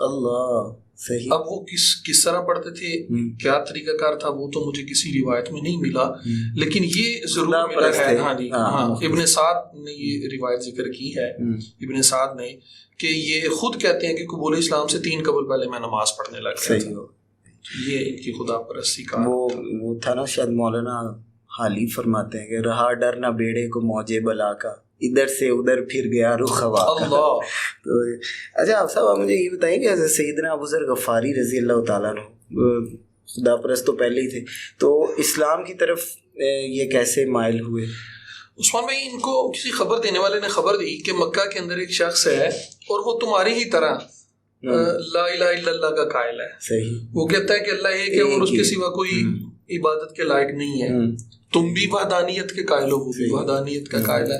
اللہ صحیح. اب وہ کس طرح پڑھتے تھے, کیا طریقہ کار تھا, وہ تو مجھے کسی روایت میں نہیں ملا, لیکن یہ ضرور ملا ہے. ہاں جی, ہاں, ابن سعد نے یہ روایت ذکر کی ہے, ابن سعد نے, کہ یہ خود کہتے ہیں کہ قبول اسلام سے 3 قبل پہلے میں نماز پڑھنے لگ گیا تھا. یہ ان کی خدا پرستی کا وہ تھا نا, شاید مولانا حالی فرماتے ہیں کہ رہا ڈر نہ بیڑے کو موجے بلا کا, ادھر سے ادھر پھر گیا رخ ہوا کا. تو اچھا آپ صاحب, آپ مجھے یہ بتائیں کہ حضرت سیدنا ابوذر غفاری رضی اللہ تعالیٰ عنہ خدا پرست تو پہلے ہی تھے, تو اسلام کی طرف یہ کیسے مائل ہوئے؟ عثمان بھائی, ان کو کسی خبر دینے والے نے خبر دی کہ مکہ کے اندر ایک شخص ہے اور وہ تمہاری ہی طرح لا الہ الا اللہ کا قائل ہے. صحیح. وہ کہتا ہے کہ اللہ ایک ہے اور اس کے سوا کوئی عبادت کے لائق نہیں ہے. تم بھی وحدانیت کے قائل ہو, وہ بھی وحدانیت کا قائل ہے.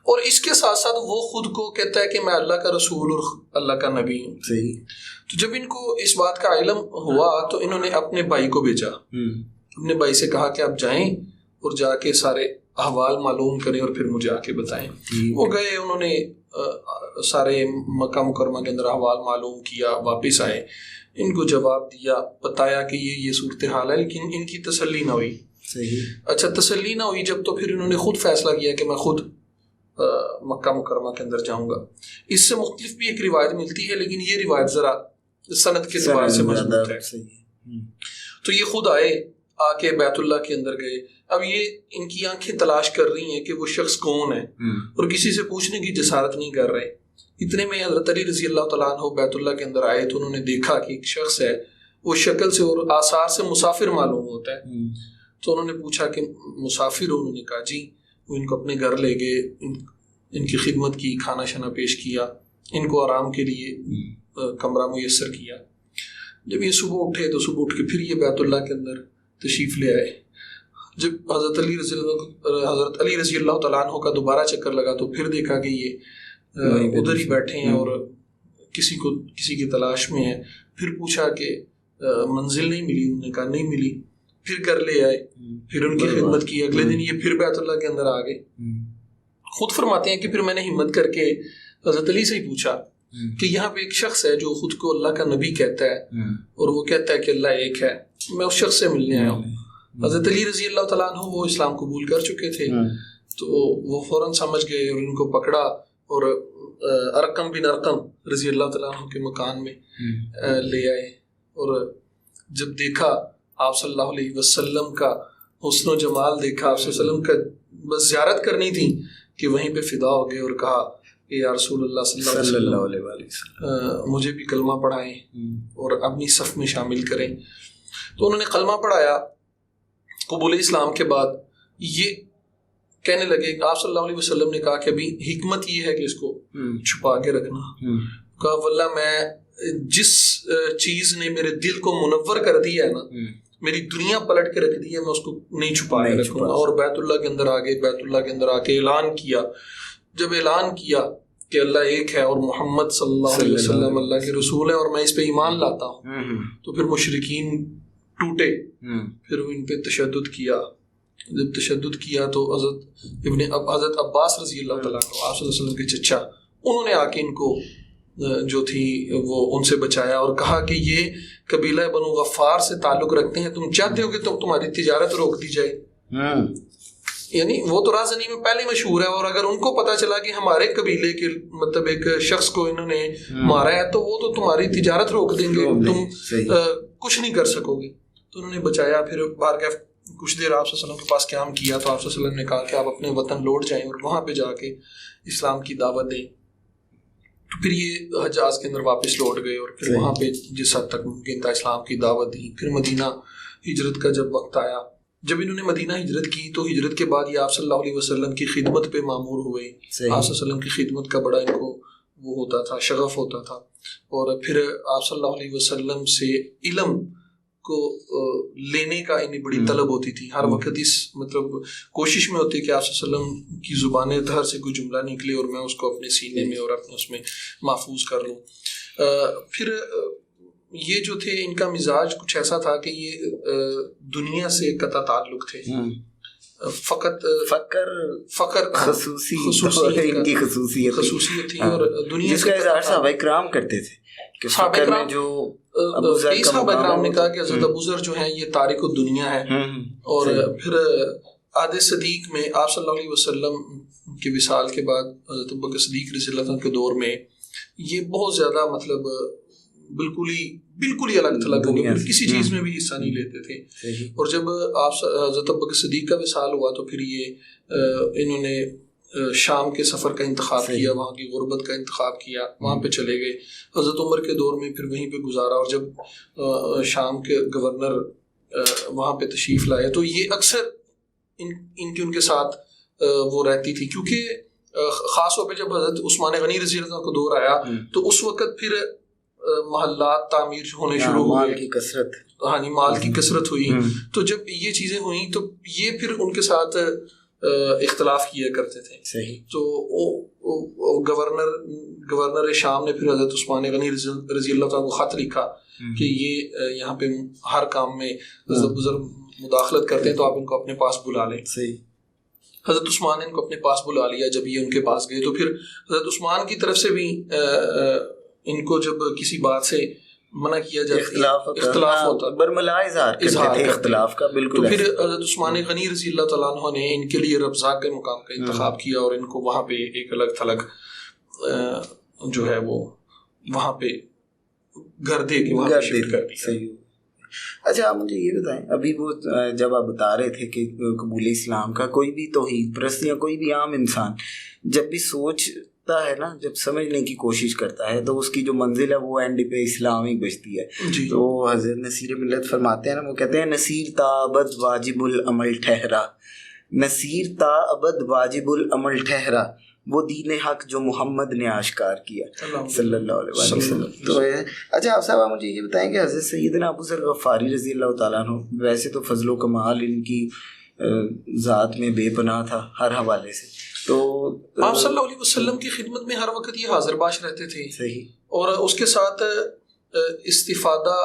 اور اس کے ساتھ ساتھ وہ خود کو کہتا ہے کہ میں اللہ کا رسول اور اللہ کا نبی ہوں. صحیح. تو جب ان کو اس بات کا علم ہوا تو انہوں نے اپنے بھائی کو بھیجا, اپنے بھائی سے کہا کہ آپ جائیں اور جا کے سارے احوال معلوم کریں اور پھر مجھے آ کے بتائیں. وہ گئے, انہوں نے سارے مکہ مکرمہ کے اندر احوال معلوم کیا, واپس آئے, ان کو جواب دیا, بتایا کہ یہ صورتحال ہے, لیکن ان کی تسلی نہ ہوئی. صحیح. اچھا, تسلی نہ ہوئی جب, تو پھر انہوں نے خود فیصلہ کیا کہ میں خود مکہ مکرمہ کے اندر جاؤں گا. اس سے مختلف بھی ایک روایت ملتی ہے, لیکن یہ روایت ذرا سند کے اعتبار سے مضبوط ہے. تو یہ خود آئے, آ کے بیت اللہ کے اندر گئے. اب یہ ان کی آنکھیں تلاش کر رہی ہیں کہ وہ شخص کون ہے, اور کسی سے پوچھنے کی جسارت نہیں کر رہے. اتنے میں حضرت علی رضی اللہ تعالیٰ عنہ بیت اللہ کے اندر آئے, تو انہوں نے دیکھا کہ ایک شخص ہے, وہ شکل سے اور آثار سے مسافر معلوم ہوتا ہے. تو انہوں نے پوچھا کہ مسافر ہو؟ انہوں نے کہا جی. وہ ان کو اپنے گھر لے گئے, ان کی خدمت کی, کھانا شانا پیش کیا, ان کو آرام کے لیے کمرہ میسر کیا. جب یہ صبح اٹھے تو صبح اٹھ کے پھر یہ بیت اللہ کے اندر تشریف لے آئے. جب حضرت علی رضی اللہ تعالیٰ عنہ کا دوبارہ چکر لگا تو پھر دیکھا کہ یہ ادھر ہی بیٹھے ہیں اور کسی کی تلاش میں ہیں. پھر پوچھا کہ منزل نہیں ملی؟ انہوں نے کہا نہیں ملی. پھر گھر لے آئے, پھر ان کی خدمت کی. اگلے دن یہ پھر بیت اللہ کے اندر آ گئے. خود فرماتے ہیں کہ پھر میں نے ہمت کر کے حضرت علی سے ہی پوچھا کہ یہاں پہ ایک شخص ہے جو خود کو اللہ کا نبی کہتا ہے اور وہ کہتا ہے کہ اللہ ایک ہے, میں اس شخص سے ملنے آیا ہوں. حضرت علی رضی اللہ تعالیٰ عنہ وہ اسلام قبول کر چکے تھے, تو وہ فوراً سمجھ گئے اور ان کو پکڑا اور ارقم بن ارقم رضی اللہ تعالیٰ عنہ کے مکان میں لے آئے. اور جب دیکھا آپ صلی اللہ علیہ وسلم کا حسن و جمال دیکھا, آپ صلی اللہ علیہ وسلم کا بس زیارت کرنی تھی کہ وہیں پہ فدا ہو گئے اور کہا کہ یا رسول اللہ صلی اللہ علیہ وسلم مجھے بھی کلمہ پڑھائیں اور اپنی صف میں شامل کریں. تو انہوں نے کلمہ پڑھایا. قبول اسلام کے بعد یہ کہنے لگے, آپ صلی اللہ علیہ وسلم نے کہا کہ ابھی حکمت یہ ہے کہ اس کو چھپا کے رکھنا. کہا واللہ میں جس چیز نے میرے دل کو منور کر دیا ہے نا, میری دنیا پلٹ کے رکھ دی ہے, میں اس کو نہیں چھپا کے رکھوں گا. اور بیت اللہ کے اندر آگے, بیت اللہ کے اندر آ کے اعلان کیا. جب اعلان کیا کہ اللہ ایک ہے اور محمد صلی اللہ علیہ وسلم اللہ کے رسول ہے اور میں اس پہ ایمان لاتا ہوں, تو پھر مشرکین ٹوٹے. پھر ان پہ تشدد کیا. جب تشدد کیا تو حضرت عباس رضی اللہ تعالیٰ عنہ, آپ صلی اللہ علیہ وسلم کے چچا, انہوں نے آ کے ان کو جو تھی وہ ان سے بچایا اور کہا کہ یہ قبیلہ بنو غفار سے تعلق رکھتے ہیں, تم چاہتے ہو کہ تمہاری تجارت روک دی جائے. یعنی وہ تو رازنی میں پہلے مشہور ہے, اور اگر ان کو پتا چلا کہ ہمارے قبیلے کے مطلب ایک شخص کو انہوں نے مارا ہے تو وہ تو تمہاری تجارت روک دیں گے, تم کچھ نہیں کر سکو گے. تو انہوں نے بچایا. پھر باہر گئے, کچھ دیر آپ صلی اللہ علیہ وسلم کے پاس قیام کیا تو آپ صلی اللہ علیہ وسلم نے کہا کہ آپ اپنے وطن لوٹ جائیں اور وہاں پہ جا کے اسلام کی دعوت دیں. تو پھر یہ حجاز کے اندر واپس لوٹ گئے اور پھر وہاں پہ جس حد تک ممکن تھا اسلام کی دعوت دی. پھر مدینہ ہجرت کا جب وقت آیا, جب انہوں نے مدینہ ہجرت کی تو ہجرت کے بعد یہ آپ صلی اللہ علیہ وسلم کی خدمت پہ معمور ہوئے. آپ صلی اللہ علیہ وسلم کی خدمت کا بڑا ان کو وہ ہوتا تھا, شغف ہوتا تھا. اور پھر آپ صلی اللہ علیہ وسلم سے علم کو لینے کا انہیں بڑی طلب ہوتی تھی. ہر وقت اس مطلب کوشش میں ہوتی کہ آپ صلی اللہ علیہ وسلم کی زبان طاہر سے کوئی جملہ نکلے اور میں اس کو اپنے سینے میں اور اپنے اس میں محفوظ کر لوں. پھر یہ جو تھے ان کا مزاج کچھ ایسا تھا کہ یہ دنیا سے قطع تعلق تھے. فقر خصوصیت تھی اور دنیا جس کا اظہار صحابہ کرام کرتے تھے صحابہ کرام جو کئی صحابہ کرام نے کہا کہ حضرت ابو ذر جو ہیں یہ تارک الدنیا ہے. اور پھر عہد صدیق میں آپ صلی اللہ علیہ وسلم کے وصال کے بعد حضرت ابوبکر صدیق رضی اللہ عنہ کے دور میں یہ بہت زیادہ مطلب بالکل ہی الگ تھلگ ہو گئے, کسی چیز میں بھی حصہ نہیں لیتے تھے. اور جب آپ حضرت ابوبکر صدیق کا وصال ہوا تو پھر یہ انہوں نے شام کے سفر کا انتخاب کیا, وہاں کی غربت کا انتخاب کیا, وہاں پہ چلے گئے. حضرت عمر کے دور میں پھر وہیں پہ گزارا, اور جب شام کے گورنر وہاں پہ تشریف لائے تو یہ اکثر ان کے ساتھ وہ رہتی تھی, کیونکہ خاص طور پہ جب حضرت عثمان غنی رضی اللہ عنہ کا دور آیا تو اس وقت پھر محلات تعمیر ہونے شروع ہوئے, مال کی کثرت, مال کی کثرت ہوئی. تو جب یہ چیزیں ہوئیں تو یہ پھر ان کے ساتھ اختلاف کیا کرتے تھے. تو گورنر شام نے پھر حضرت عثمان غنی رضی اللہ عنہ کو خط لکھا کہ یہ یہاں پہ ہر کام میں حضرت بزرگ مداخلت کرتے ہیں تو آپ ان کو اپنے پاس بلا لیں. حضرت عثمان نے ان کو اپنے پاس بلا لیا. جب یہ ان کے پاس گئے تو پھر حضرت عثمان کی طرف سے بھی ان کو جب کسی بات سے منع کیا جاتا اختلاف ہوتا برملا اظہار اختلاف کا, بالکل. تو پھر حضرت عثمان غنی رضی اللہ تعالیٰ عنہ نے ان کے لیے ربضا کے مقام کا انتخاب کیا اور ان کو وہاں پہ ایک الگ تھلگ جو ہے وہ وہاں پہ گھر دے کے وہاں پہ شفٹ کر دیا. اچھا آپ مجھے یہ بتائیں, ابھی وہ جب آپ بتا رہے تھے کہ قبول اسلام کا کوئی بھی توحید پرست یا کوئی بھی عام انسان جب بھی سوچتا ہے نا, جب سمجھنے کی کوشش کرتا ہے تو اس کی جو منزل ہے وہ اینڈ پہ اسلام ہی بچتی ہے. تو حضرت نصیر ملت فرماتے ہیں نا, وہ کہتے ہیں نصیر تا ابد واجب العمل ٹھہرا, نصیر تا ابد واجب العمل ٹھہرا, وہ دین حق جو محمد نے آشکار کیا صلی اللہ علیہ وسلم. تو اچھا آپ صاحب مجھے یہ بتائیں کہ حضرت سیدنا ابو ذر غفاری رضی اللہ تعالیٰ عنہ, ویسے تو فضل و کمال ان کی ذات میں بے پناہ تھا ہر حوالے سے, تو آپ صلی اللہ علیہ وسلم کی خدمت میں ہر وقت یہ حاضر باش رہتے تھے. صحیح. اور اس کے ساتھ استفادہ,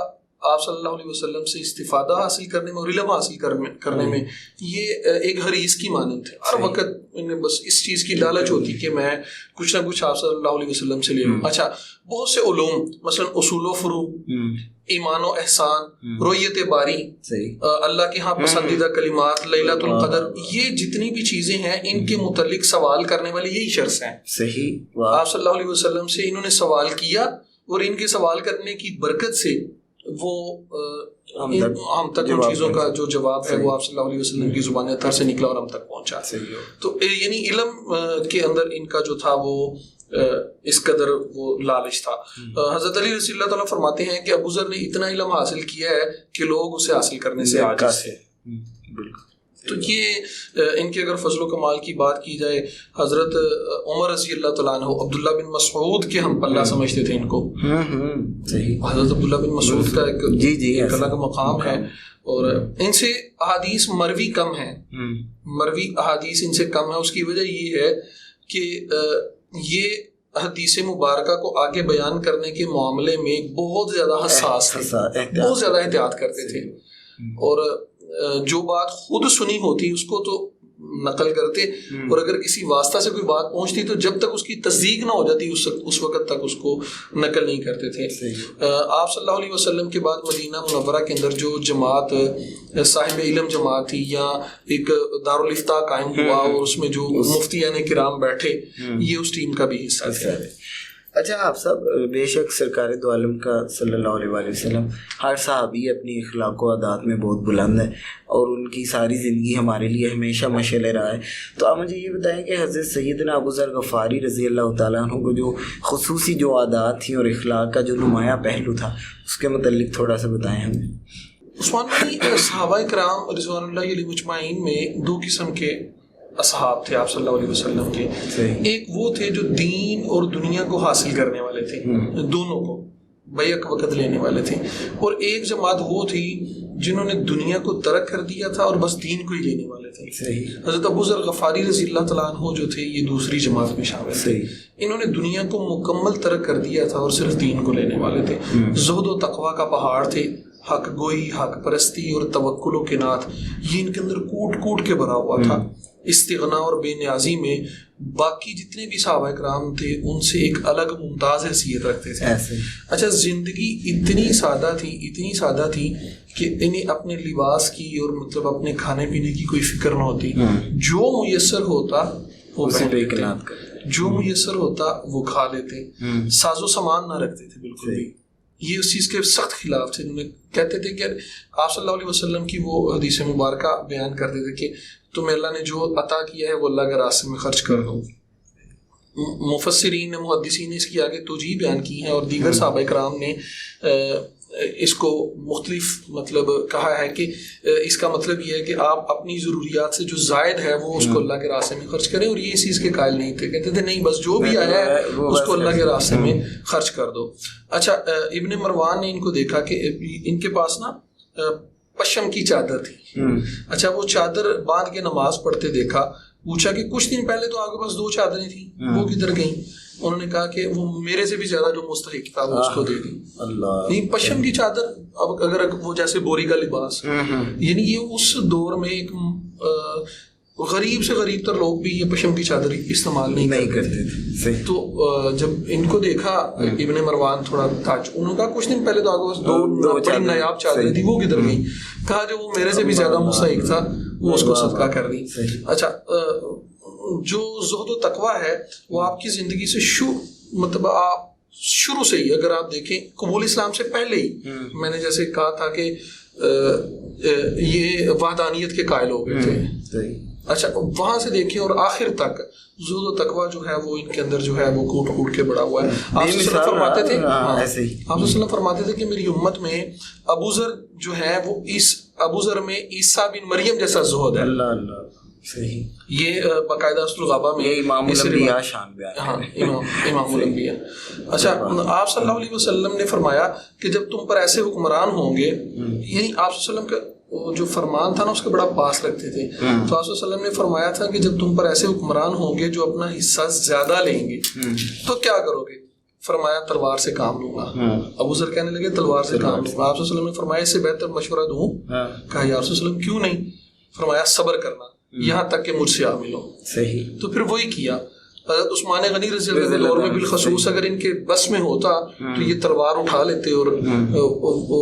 آپ صلی اللہ علیہ وسلم سے استفادہ حاصل کرنے میں اور علم حاصل کرنے میں یہ ایک حریص کی مانند تھے. ہر وقت انہیں بس اس چیز کی لالچ ہوتی کہ میں کچھ نہ کچھ آپ صلی اللہ علیہ وسلم سے لے لوں. اچھا, بہت سے علوم مثلا اصول و فروع, ایمان و احسان, رؤیت باری, اللہ کے ہاں پسندیدہ کلمات, لیلۃ القدر, یہ جتنی بھی چیزیں ہیں ان کے متعلق سوال کرنے والے یہی شخص ہیں. صحیح. آپ صلی اللہ علیہ وسلم سے انہوں نے سوال کیا اور ان کے سوال کرنے کی برکت سے وہ ہم تک ان چیزوں کا جو جواب ہے وہ آپ صلی اللہ علیہ وسلم کی زبان اطہر سے نکلا اور ہم تک پہنچا. تو یعنی علم کے اندر ان کا جو تھا وہ اس قدر وہ لالچ تھا. حضرت علی رضی اللہ تعالیٰ فرماتے ہیں کہ ابو ذر نے اتنا علم حاصل کیا ہے کہ لوگ اسے حاصل کرنے سے عاجز ہیں. تو یہ ان کے اگر فضل و کمال کی بات کی جائے, حضرت عمر رضی اللہ تعالیٰ عنہ عبداللہ بن مسعود کے ہم پلہ سمجھتے تھے ان کو. حضرت عبداللہ بن مسعود کا ایک الگ مقام ہے, اور ان سے احادیث مروی کم ہیں, مروی احادیث ان سے کم ہے. اس کی وجہ یہ ہے کہ یہ حدیث مبارکہ کو آگے بیان کرنے کے معاملے میں بہت زیادہ حساس تھے, بہت زیادہ احتیاط کرتے تھے, اور جو بات خود سنی ہوتی اس کو تو نقل کرتے, اور اگر کسی واسطہ سے کوئی بات پہنچتی تو جب تک اس کی تصدیق نہ ہو جاتی اس وقت تک اس کو نقل نہیں کرتے تھے. آپ صلی اللہ علیہ وسلم کے بعد مدینہ منورہ کے اندر جو جماعت صاحب علم جماعت تھی, یا ایک دارالافتاء قائم ہوا اور اس میں جو مفتیان کرام بیٹھے, یہ اس ٹیم کا بھی حصہ تھا. اچھا آپ صاحب, بے شک سرکار دو عالم کا صلی اللہ علیہ وآلہ وسلم ہر صحابی اپنی اخلاق و عادات میں بہت بلند ہے, اور ان کی ساری زندگی ہمارے لیے ہمیشہ مشعل راہ ہے. تو آپ مجھے یہ بتائیں کہ حضرت سیدنا ابو ذر غفاری رضی اللہ تعالیٰ عنہ کو جو خصوصی جو عادات تھیں اور اخلاق کا جو نمایاں پہلو تھا, اس کے متعلق تھوڑا سا بتائیں ہمیں. عثمان بھائی, صحابہ کرام رضوان اللہ علیہ مجمعین میں دو قسم کے اصحاب تھے آپ صلی اللہ علیہ وسلم کے. ایک وہ تھے جو دین اور دنیا کو حاصل کرنے والے تھے, دونوں کو بیک وقت لینے والے تھے, اور ایک جماعت وہ تھی جنہوں نے دنیا کو ترک کر دیا تھا اور بس دین کو ہی لینے والے تھے. حضرت ابو ذر غفاری رضی اللہ تعالیٰ عنہ جو تھے یہ دوسری جماعت میں شامل تھے. انہوں نے دنیا کو مکمل ترک کر دیا تھا اور صرف دین کو لینے والے تھے. زہد و تقویٰ کا پہاڑ تھے, حق گوئی, حق پرستی اور توکل و قناعت, یہ ان کے اندر کوٹ کوٹ کے بھرا ہوا تھا. استغنا اور بے نیازی میں باقی جتنے بھی صحابہ کرام تھے ان سے ایک الگ ممتاز حیثیت رکھتے تھے. اچھا زندگی اتنی سادہ تھی کہ انہیں اپنے لباس کی اور مطلب اپنے کھانے پینے کی کوئی فکر نہ ہوتی. جو میسر ہوتا وہ جو میسر ہوتا وہ کھا لیتے. ساز و سامان نہ رکھتے تھے بالکل بھی. یہ اس چیز کے سخت خلاف تھے. انہوں نے کہتے تھے کہ آپ صلی اللہ علیہ وسلم کی وہ حدیث مبارکہ بیان کرتے تھے کہ تمہیں اللہ نے جو عطا کیا ہے وہ اللہ کے راستے میں خرچ کر دو. مفسرین محدثین نے اس کی آگے توجیہ بیان کی ہے اور دیگر صحابہ کرام نے اس کو مختلف مطلب کہا ہے کہ اس کا مطلب یہ ہے کہ آپ اپنی ضروریات سے جو زائد ہے وہ اس کو اللہ کے راستے میں خرچ کریں. اور یہ اس چیز کے قائل نہیں تھے. کہتے تھے نہیں بس جو بھی آیا ہے اس کو اللہ کے راستے میں خرچ کر دو. اچھا ابن مروان نے ان کو دیکھا کہ ان کے پاس نا پشم کی چادر تھی. اچھا وہ چادر باندھ کے نماز پڑھتے دیکھا. پوچھا کہ کچھ دن پہلے تو آپ کے پاس 2 چادریں تھیں وہ کدھر گئیں؟ انہوں نے کہا کہ وہ میرے سے بھی زیادہ جو مستحق تھا وہ اس کو دے دی. نہیں پشم کی چادر اب اگر وہ جیسے بوری کا لباس یعنی یہ اس دور میں ایک غریب سے غریب تر لوگ بھی یہ پشم کی چادر استعمال نہیں کرتے تھے. تو جب ان کو دیکھا ابن مروان تھوڑا انہوں نے کہا کچھ دن پہلے تو آپ کے پاس 2 نایاب چادریں تھی وہ کدھر گئیں؟ کہا جو وہ میرے سے بھی زیادہ مستحق تھا وہ اس کو صدقہ کر دی. اچھا جو زہد و تقویٰ ہے وہ آپ کی زندگی سے مطلب آپ شروع سے ہی اگر آپ دیکھیں قبول اسلام سے پہلے ہی میں نے جیسے کہا تھا کہ یہ وحدانیت کے قائل ہو گئے تھے. اچھا وہاں سے دیکھیں اور آخر تک زہد و تقویٰ جو ہے وہ ان کے اندر جو ہے وہ کوٹ کے بڑا ہوا ہے. آپ صلی اللہ علیہ وسلم فرماتے تھے کہ میری امت میں ابو ذر جو ہے وہ ابو ذر میں عیسیٰ بن مریم جیسا زہد ہے. یہ باقاعدہ اصل الغابہ میں امام الانبیاء شان بیان ہے. امام الانبیاء. اچھا آپ صلی اللہ علیہ وسلم نے فرمایا کہ جب تم پر ایسے حکمران ہوں گے یعنی آپ صلی اللہ علیہ وسلم کا جو فرمان تھا نا اس کا بڑا پاس رکھتے تھے. تو آپ صلی اللہ علیہ وسلم نے فرمایا تھا کہ جب تم پر ایسے حکمران ہوں گے جو اپنا حصہ زیادہ لیں گے تو کیا کرو گے؟ فرمایا تلوار سے کام لوں گا. ابو ذر کہنے لگے تلوار سے کام لوں گا. آپ صلی اللہ علیہ وسلم نے فرمایا اس سے بہتر مشورہ دوں؟ کہا یا رسول اللہ کیوں نہیں؟ فرمایا صبر کرنا یہاں تک کہ مجھ سے آ ملو. تو پھر وہی کیا. حضرت عثمان غنی رضی اللہ عنہ کے دور میں بالخصوص اگر ان کے بس میں ہوتا تو یہ تلوار اٹھا لیتے اور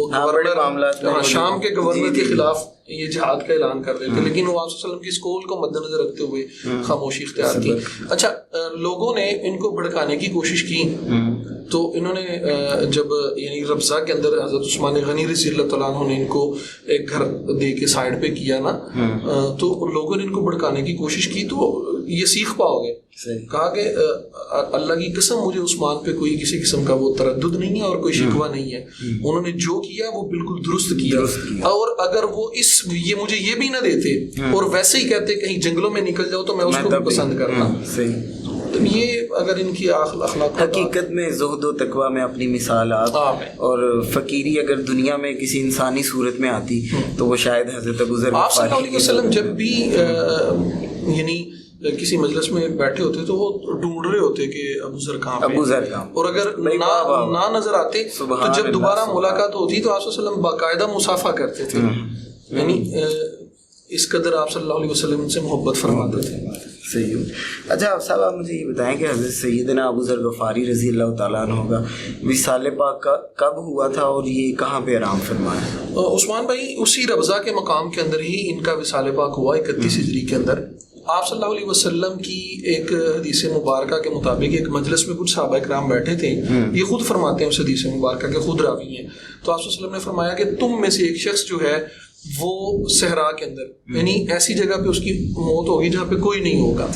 گورنر شام کے گورنر کے خلاف یہ جہاد کا اعلان کر دیتے. لیکن وہ آپ صلی اللہ علیہ وسلم کی اس قول کو مد نظر رکھتے ہوئے خاموشی اختیار کی. اچھا لوگوں نے ان کو بھڑکانے کی کوشش کی تو انہوں نے جب یعنی ربضہ کے اندر حضرت عثمان غنی رضی اللہ تعالیٰ عنہ نے ان کو ایک گھر دے کے سائڈ پہ کیا نا تو لوگوں نے ان کو بھڑکانے کی کوشش کی تو یہ سیکھ پاؤ گے. کہا کہ اللہ کی قسم مجھے عثمان پہ کوئی کسی قسم کا وہ تردد نہیں ہے اور کوئی شکوہ نہیں ہے. انہوں نے جو کیا وہ بالکل درست کیا. اور اگر وہ یہ مجھے یہ بھی نہ دیتے اور ویسے ہی کہتے کہیں جنگلوں میں نکل جاؤ تو میں اس کو بھی پسند کرتا. تو یہ اگر ان کی اخلاق حقیقت میں زہد و تقویٰ میں اپنی مثالات اور فقیری اگر دنیا میں کسی انسانی صورت میں آتی تو وہ شاید حضرت ابو ذر آپ صلی اللہ علیہ وسلم جب بھی یعنی کسی مجلس میں بیٹھے ہوتے تو وہ ڈھونڈ رہے ہوتے کہ ابو ذر کہاں پہ اور اگر نہ نظر آتے تو جب دوبارہ ملاقات ہوتی تو آپ صلی اللہ علیہ وسلم باقاعدہ مصافحہ کرتے تھے. یعنی اس قدر آپ صلی اللہ علیہ وسلم سے محبت فرماتے تھے. صحیح. اچھا آپ صاحب آپ مجھے یہ بتائیں کہ حضرت سیدنا ابو ذر غفاری رضی اللہ تعالیٰ عنہ کا وصال پاک کا کب ہوا تھا اور یہ کہاں پہ آرام فرمایا؟ عثمان بھائی اسی ربضہ کے مقام کے اندر ہی ان کا وصال پاک ہوا 31 ہجری کے اندر. آپ صلی اللہ علیہ وسلم کی ایک حدیث مبارکہ کے مطابق ایک مجلس میں کچھ صحابہ کرام بیٹھے تھے. یہ خود فرماتے ہیں اس حدیث مبارکہ کے خود راوی ہیں. تو آپ صلی اللہ علیہ وسلم نے فرمایا کہ تم میں سے ایک شخص جو ہے وہ صحرا کے اندر یعنی ایسی جگہ پہ اس کی موت ہوگی جہاں پہ کوئی نہیں ہوگا.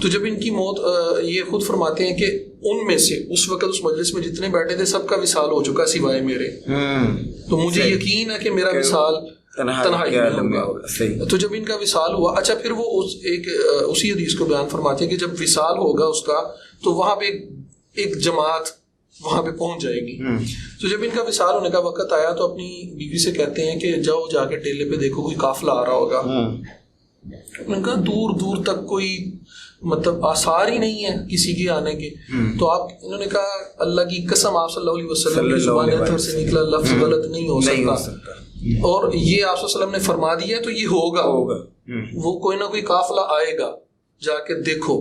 تو جب ان کی موت یہ خود فرماتے ہیں کہ ان میں سے اس وقت اس مجلس میں جتنے بیٹھے تھے سب کا وصال ہو چکا سوائے میرے. تو مجھے یقین ہے کہ میرا وصال تنہائی میں ہوگا. تو جب ان کا وصال ہوا اچھا پھر وہ اسی حدیث کو بیان فرماتے ہیں کہ جب وصال ہوگا اس کا تو وہاں پہ ایک جماعت وہاں پہ پہنچ جائے گی. تو جب ان کا وصال ہونے کا وقت آیا تو اپنی بیوی سے کہتے ہیں کہ جاؤ جا کے ٹیلے پہ دیکھو کوئی قافلہ آ رہا ہوگا. انہوں نے کہا دور دور تک کوئی مطلب آثار ہی نہیں ہے کسی کے آنے کے. تو آپ انہوں نے کہا اللہ کی قسم آپ صلی اللہ علیہ وسلم کی زبان اتھر سے نکلا لفظ غلط نہیں ہو سکتا اور یہ آپ صلی اللہ علیہ وسلم نے فرما دیا تو یہ ہوگا. وہ کوئی نہ کوئی قافلہ آئے گا، جا کے دیکھو.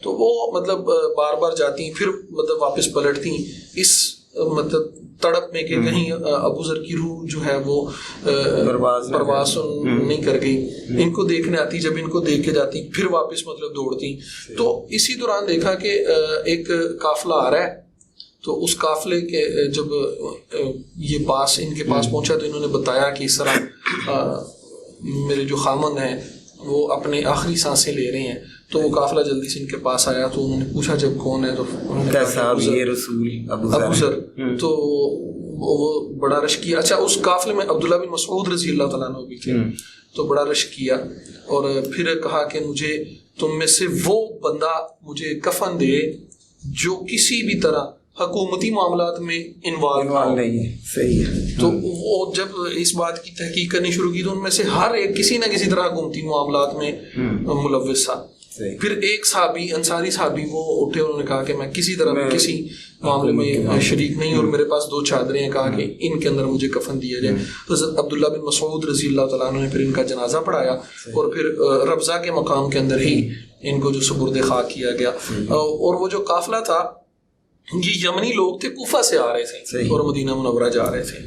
تو وہ مطلب بار بار جاتی، پھر مطلب واپس پلٹتی اس مطلب تڑپ میں کہ کہیں ابو ذر کی روح جو ہے وہ پرواز نہیں کر گئی. ان کو دیکھنے آتی، جب ان کو دیکھ کے جاتی پھر واپس مطلب دوڑتی. تو اسی دوران دیکھا کہ ایک قافلہ آ رہا ہے. تو اس قافلے کے جب یہ پاس ان کے پاس پہنچا تو انہوں نے بتایا کہ اس طرح میرے جو خامن ہیں وہ اپنے آخری سانسیں لے رہے ہیں. تو وہ قافلہ جلدی سے ان کے پاس آیا. تو انہوں نے پوچھا جب کون ہے، تو انہوں نے کہا ابو ذر. تو وہ بڑا رش کیا. اچھا، اس قافلے میں عبداللہ بن مسعود رضی اللہ تعالیٰ عنہ بھی تھے. تو بڑا رش کیا اور پھر کہا کہ مجھے تم میں سے وہ بندہ مجھے کفن دے جو کسی بھی طرح حکومتی معاملات میں انوالو نہیں ہے. صحیح ہے. تو وہ جب اس بات کی تحقیق کرنی شروع کی تو ان میں سے ہر ایک کسی نہ کسی طرح حکومتی معاملات میں ملوث تھا. پھر ایک صحابی، انصاری صحابی، وہ اٹھے، انہوں نے کہا کہ میں کسی طرح میں کسی معاملے میں شریک نہیں، اور میرے پاس 2 چادریں ہیں، کہا کہ ان کے اندر مجھے کفن دیا جائے. حضرت عبداللہ بن مسعود رضی اللہ تعالیٰ عنہ نے پھر ان کا جنازہ پڑھایا اور پھر ربضہ کے مقام کے اندر ہی ان کو جو سپرد خاک کیا گیا. اور وہ جو قافلہ تھا یہ یمنی لوگ تھے، کوفہ سے آ رہے تھے اور مدینہ منورہ جا رہے تھے.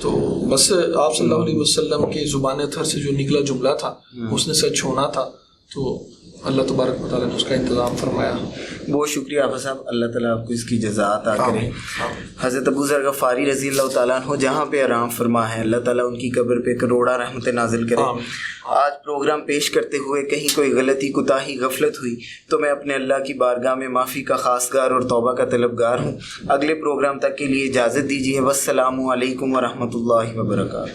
تو بس آپ صلی اللہ علیہ وسلم کے زبان تھر سے جو نکلا جملہ تھا اس نے سچ ہونا تھا. تو اللہ تبارک و تعالیٰ نے اس کا انتظام فرمایا. بہت شکریہ آفا صاحب، اللہ تعالیٰ آپ کو اس کی جزا عطا کرے. حضرت ابو ذر غفاری رضی اللہ تعالیٰ عنہ جہاں پہ آرام فرما ہے، اللہ تعالیٰ ان کی قبر پہ کروڑا رحمت نازل کرے. آج پروگرام پیش کرتے ہوئے کہیں کوئی غلطی، کوتاہی، غفلت ہوئی تو میں اپنے اللہ کی بارگاہ میں معافی کا خواستگار اور توبہ کا طلبگار ہوں. اگلے پروگرام تک کے لیے اجازت دیجیے. والسلام علیکم ورحمۃ اللہ وبرکاتہ.